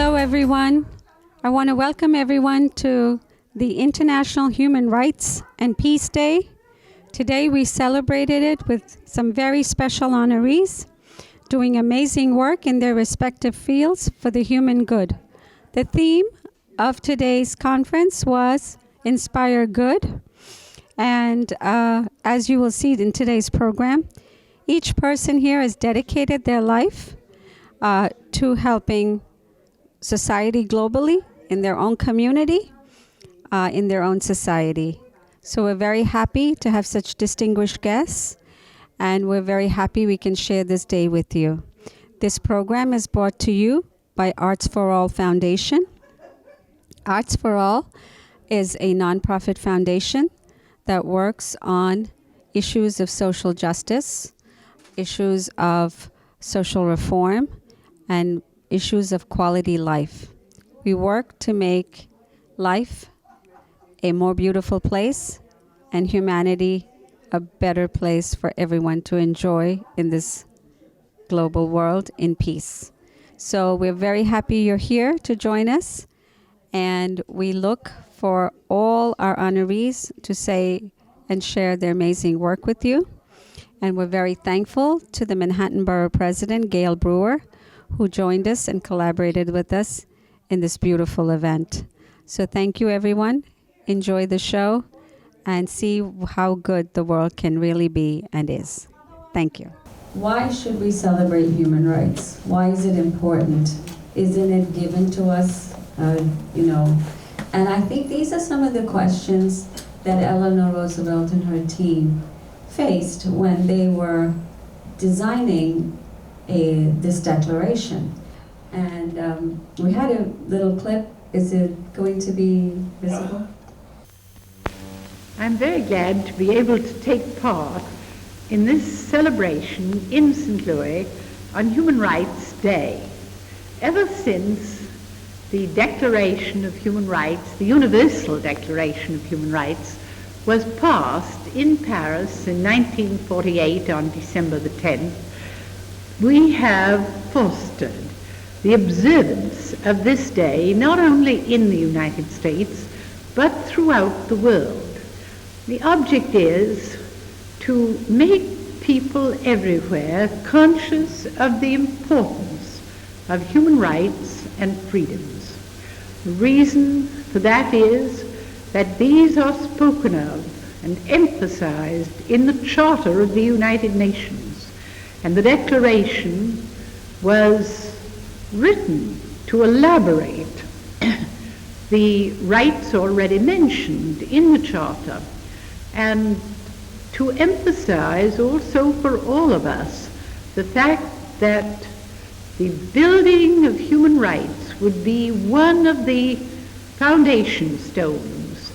Hello, everyone. I want to welcome everyone to the International Human Rights and Peace Day. Today we celebrated it with some very special honorees doing amazing work in their respective fields for the human good. The theme of today's conference was Inspire Good. And as you will see in today's program, each person here has dedicated their life to helping society globally, in their own community, in their own society. So we're very happy to have such distinguished guests, and we're very happy we can share this day with you. This program is brought to you by Arts for All Foundation. Arts for All is a nonprofit foundation that works on issues of social justice, issues of social reform, and issues of quality life. We work to make life a more beautiful place and humanity a better place for everyone to enjoy in this global world in peace. So we're very happy you're here to join us, and we look for all our honorees to say and share their amazing work with you. And we're very thankful to the Manhattan Borough President, Gail Brewer, who joined us and collaborated with us in this beautiful event. So thank you, everyone. Enjoy the show and see how good the world can really be and is. Thank you. Why should we celebrate human rights? Why is it important? Isn't it given to us, And I think these are some of the questions that Eleanor Roosevelt and her team faced when they were designing this declaration. And we had a little clip. Is it going to be visible? I'm very glad to be able to take part in this celebration in St. Louis on Human Rights Day. Ever since the Declaration of Human Rights, the Universal Declaration of Human Rights, was passed in Paris in 1948 on December the 10th, we have fostered the observance of this day not only in the United States, but throughout the world. The object is to make people everywhere conscious of the importance of human rights and freedoms. The reason for that is that these are spoken of and emphasized in the Charter of the United Nations, and the Declaration was written to elaborate the rights already mentioned in the Charter, and to emphasize also for all of us the fact that the building of human rights would be one of the foundation stones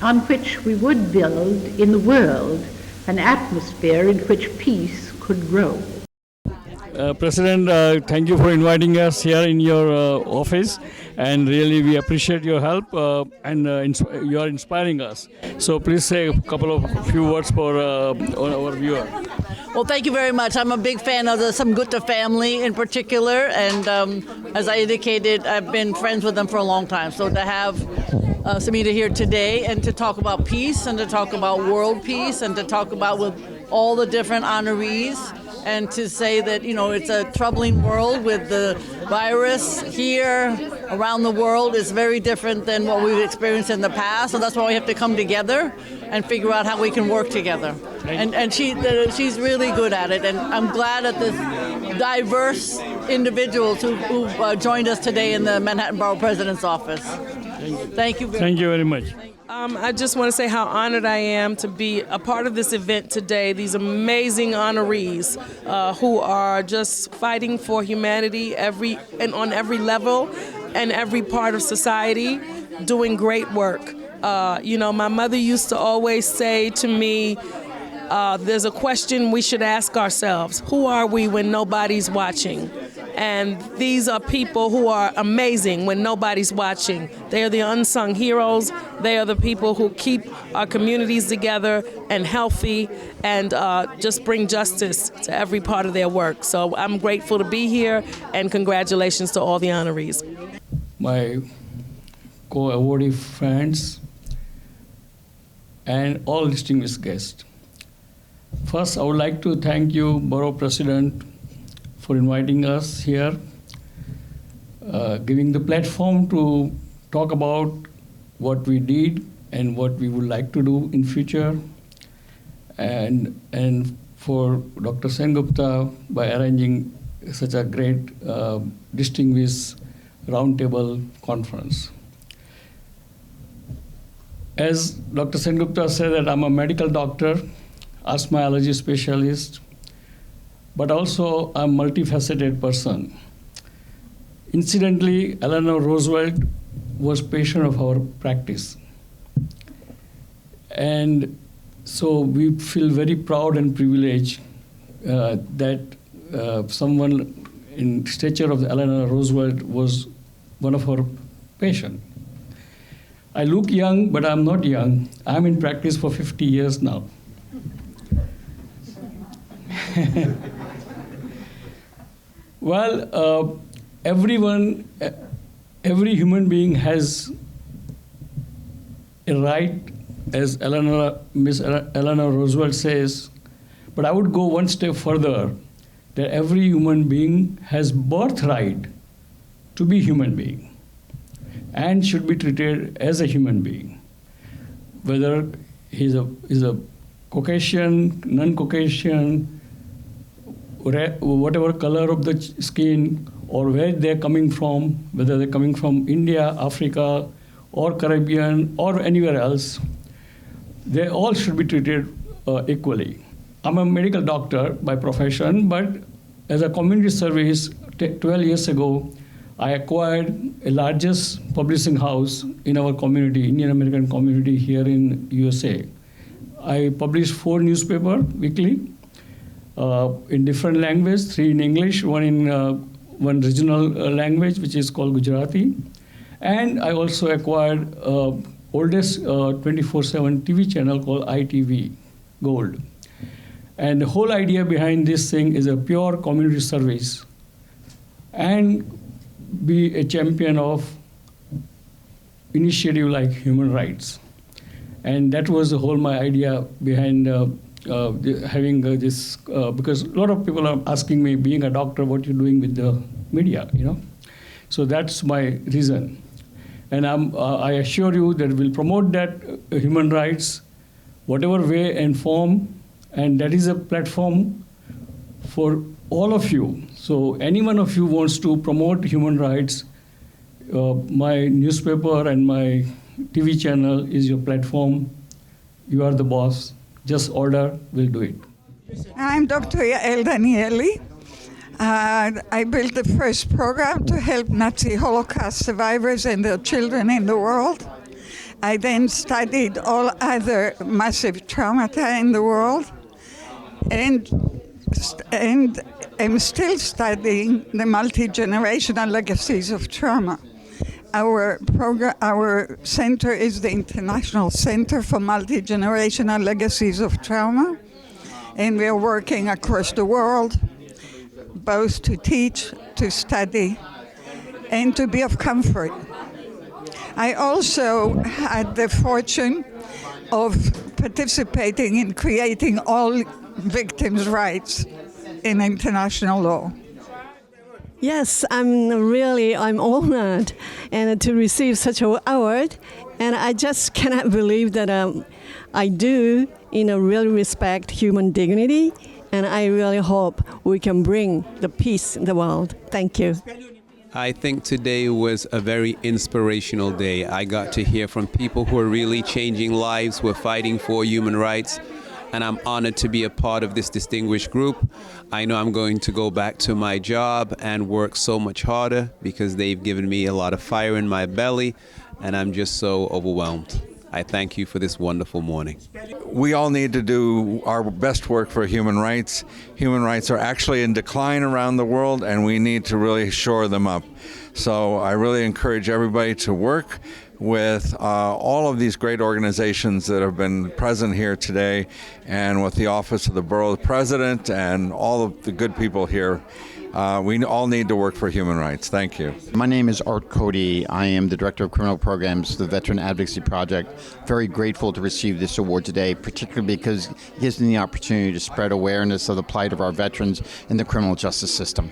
on which we would build in the world an atmosphere in which peace could grow. President, thank you for inviting us here in your office, and really we appreciate your help and you are inspiring us. So please say a few words for our viewer. Well, thank you very much. I'm a big fan of the Samgutta family in particular, and as I indicated, I've been friends with them for a long time. So to have Samita here today and to talk about peace and to talk about world peace and to talk about with all the different honorees, and to say that, it's a troubling world with the virus here around the world is very different than what we've experienced in the past. So that's why we have to come together and figure out how we can work together. And she's really good at it. And I'm glad that the diverse individuals who joined us today in the Manhattan Borough President's office. Thank you very much. I just want to say how honored I am to be a part of this event today. These amazing honorees who are just fighting for humanity on every level and every part of society, doing great work. My mother used to always say to me, there's a question we should ask ourselves. Who are we when nobody's watching? And these are people who are amazing when nobody's watching. They are the unsung heroes. They are the people who keep our communities together and healthy and just bring justice to every part of their work. So I'm grateful to be here, and congratulations to all the honorees. my co-awardee friends, and all distinguished guests. First, I would like to thank you, Borough President, for inviting us here, giving the platform to talk about what we did and what we would like to do in future, and for Dr. Sengupta by arranging such a great distinguished roundtable conference. As Dr. Sengupta said, that I'm a medical doctor, asthma allergy specialist, but also a multifaceted person. Incidentally, Eleanor Roosevelt was patient of our practice. And so we feel very proud and privileged that someone in stature of Eleanor Roosevelt was one of our patients. I look young, but I'm not young. I'm in practice for 50 years now. Well, every human being has a right, as Miss Eleanor Roosevelt says, but I would go one step further, that every human being has birthright to be human being and should be treated as a human being, whether he's a Caucasian, non-Caucasian, whatever color of the skin, or where they're coming from, whether they're coming from India, Africa, or Caribbean, or anywhere else, they all should be treated equally. I'm a medical doctor by profession, but as a community service, 12 years ago, I acquired a largest publishing house in our community, Indian American community here in USA. I publish 4 newspapers weekly in different languages, 3 in English, 1 in one regional language, which is called Gujarati. And I also acquired oldest 24/7 TV channel called ITV Gold. And the whole idea behind this thing is a pure community service and be a champion of initiative like human rights. And that was the whole my idea behind having this, because a lot of people are asking me, being a doctor, what you're doing with the media, you know? So that's my reason. And I assure you that we'll promote that human rights, whatever way and form, and that is a platform for all of you. So any one of you wants to promote human rights, my newspaper and my TV channel is your platform. You are the boss. Just order, we'll do it. I'm Dr. Yael Danieli. I built the first program to help Nazi Holocaust survivors and their children in the world. I then studied all other massive traumata in the world, and I'm still studying the multi-generational legacies of trauma. Our center is the International Center for Multi-Generational Legacies of Trauma, and we are working across the world, both to teach, to study, and to be of comfort. I also had the fortune of participating in creating all victims' rights in international law. Yes, I'm honored and to receive such an award, and I just cannot believe that I do, really respect human dignity, and I really hope we can bring the peace in the world. Thank you. I think today was a very inspirational day. I got to hear from people who are really changing lives, who are fighting for human rights, and I'm honored to be a part of this distinguished group. I know I'm going to go back to my job and work so much harder because they've given me a lot of fire in my belly, and I'm just so overwhelmed. I thank you for this wonderful morning. We all need to do our best work for human rights. Human rights are actually in decline around the world, and we need to really shore them up. So I really encourage everybody to work with all of these great organizations that have been present here today, and with the Office of the Borough President and all of the good people here. We all need to work for human rights. Thank you. My name is Art Cody. I am the Director of Criminal Programs, the Veteran Advocacy Project. Very grateful to receive this award today, particularly because it gives me the opportunity to spread awareness of the plight of our veterans in the criminal justice system.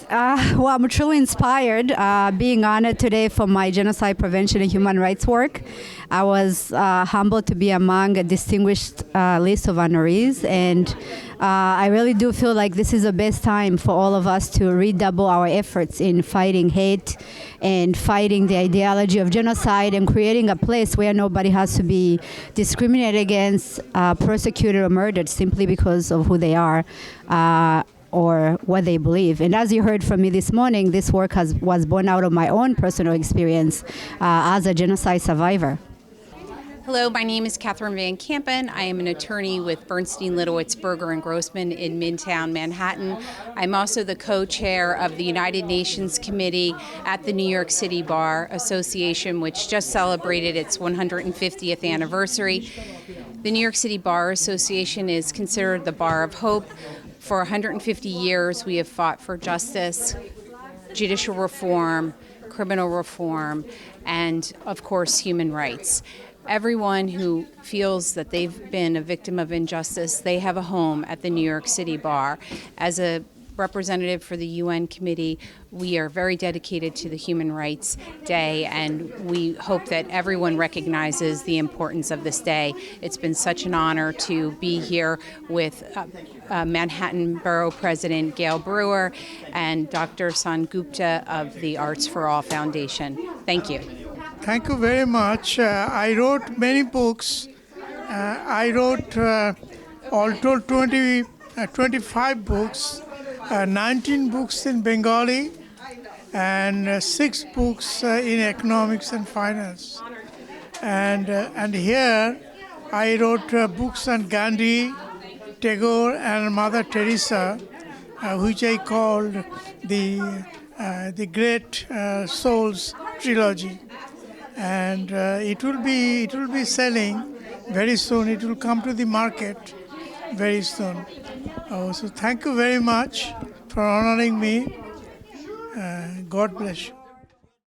Well, I'm truly inspired being honored today for my genocide prevention and human rights work. I was humbled to be among a distinguished list of honorees, and I really do feel like this is the best time for all of us to redouble our efforts in fighting hate and fighting the ideology of genocide and creating a place where nobody has to be discriminated against, persecuted, or murdered simply because of who they are. Or what they believe. And as you heard from me this morning, this work was born out of my own personal experience as a genocide survivor. Hello, my name is Catherine Van Kampen. I am an attorney with Bernstein, Litowitz, Berger & Grossman in Midtown Manhattan. I'm also the co-chair of the United Nations Committee at the New York City Bar Association, which just celebrated its 150th anniversary. The New York City Bar Association is considered the bar of hope. For 150 years, we have fought for justice, judicial reform, criminal reform, and, of course, human rights. Everyone who feels that they've been a victim of injustice, they have a home at the New York City Bar. As a representative for the UN Committee, we are very dedicated to the Human Rights Day, and we hope that everyone recognizes the importance of this day. It's been such an honor to be here with Manhattan Borough President Gail Brewer and Dr. San Gupta of the Arts for All Foundation. Thank you. Thank you very much. I wrote many books. I wrote all told 25 books. 19 books in Bengali and 6 books in economics and finance. And here I wrote books on Gandhi, Tagore, and Mother Teresa, which I called the Great Souls Trilogy. And it will be selling very soon. It will come to the market very soon. So thank you very much for honoring me. God bless you.